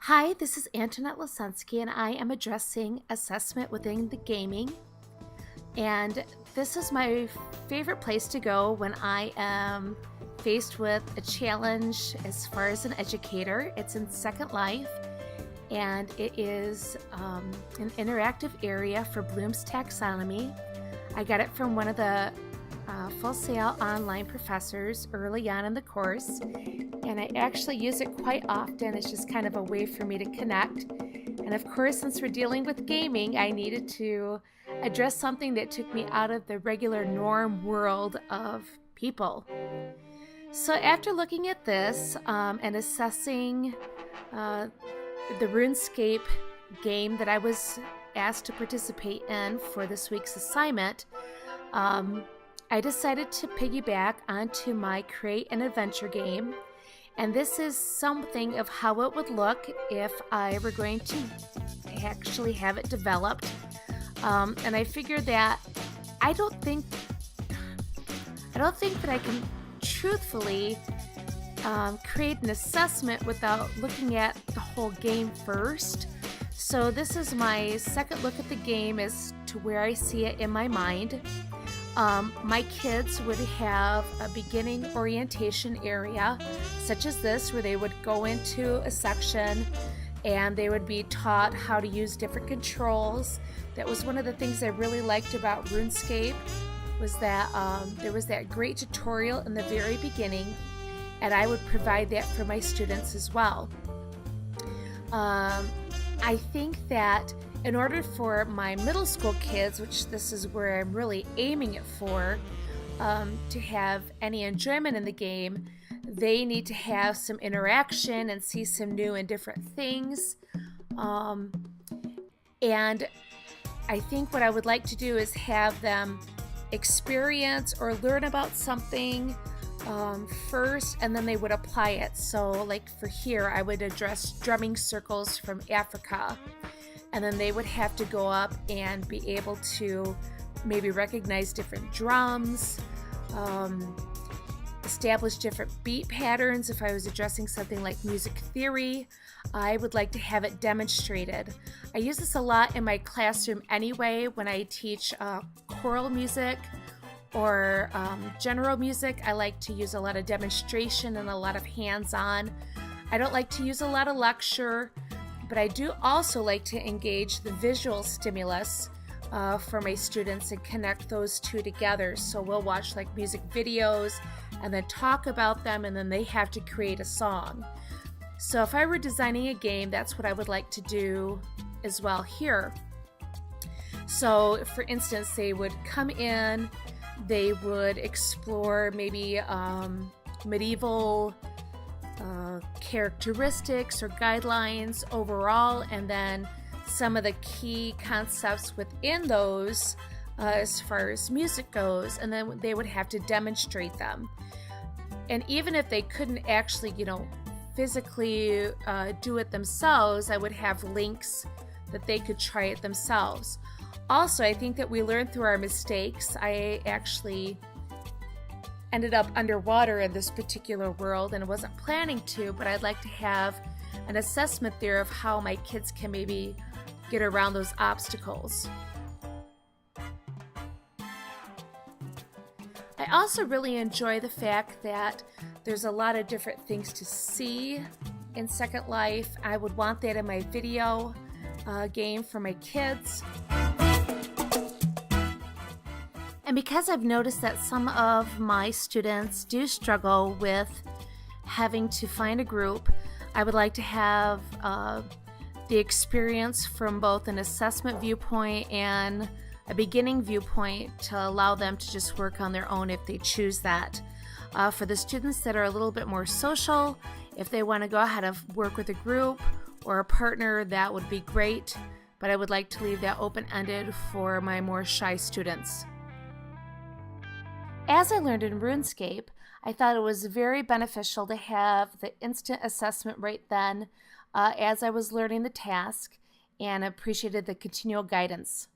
Hi, this is Antoinette LaCinski, and I am addressing assessment within the gaming. And this is my favorite place to go when I am faced with a challenge as far as an educator. It's in Second Life, and it is an interactive area for Bloom's Taxonomy. I got it from one of the full sail online professors early on in the course, and I actually use it quite often. It's just kind of a way for me to connect. And of course, since we're dealing with gaming, I needed to address something that took me out of the regular norm world of people. So after looking at this and assessing the RuneScape game that I was asked to participate in for this week's assignment, I decided to piggyback onto my Create an Adventure game. And this is something of how it would look if I were going to actually have it developed. And I figured that I don't think that I can truthfully create an assessment without looking at the whole game first. So this is my second look at the game as to where I see it in my mind. My kids would have a beginning orientation area such as this, where they would go into a section and they would be taught how to use different controls. That was one of the things I really liked about RuneScape, was that there was that great tutorial in the very beginning, and I would provide that for my students as well. I think that in order for my middle school kids, which this is where I'm really aiming it for, to have any enjoyment in the game, they need to have some interaction and see some new and different things. And I think what I would like to do is have them experience or learn about something first, and then they would apply it. So like for here, I would address drumming circles from Africa. And then they would have to go up and be able to maybe recognize different drums, establish different beat patterns. If I was addressing something like music theory, I would like to have it demonstrated. I use this a lot in my classroom anyway when I teach choral music or general music. I like to use a lot of demonstration and a lot of hands-on. I don't like to use a lot of lecture, but I do also like to engage the visual stimulus for my students and connect those two together. So we'll watch like music videos and then talk about them, and then they have to create a song. So if I were designing a game, that's what I would like to do as well here. So for instance, they would come in, they would explore maybe medieval characteristics or guidelines overall, and then some of the key concepts within those as far as music goes, and then they would have to demonstrate them. And even if they couldn't actually, physically do it themselves, I would have links that they could try it themselves. Also, I think that we learn through our mistakes. I actually ended up underwater in this particular world and wasn't planning to, but I'd like to have an assessment there of how my kids can maybe get around those obstacles. I also really enjoy the fact that there's a lot of different things to see in Second Life. I would want that in my video game for my kids. And because I've noticed that some of my students do struggle with having to find a group, I would like to have the experience from both an assessment viewpoint and a beginning viewpoint to allow them to just work on their own if they choose that. For the students that are a little bit more social, if they want to go ahead and work with a group or a partner, that would be great, but I would like to leave that open-ended for my more shy students. As I learned in RuneScape, I thought it was very beneficial to have the instant assessment right then as I was learning the task, and appreciated the continual guidance.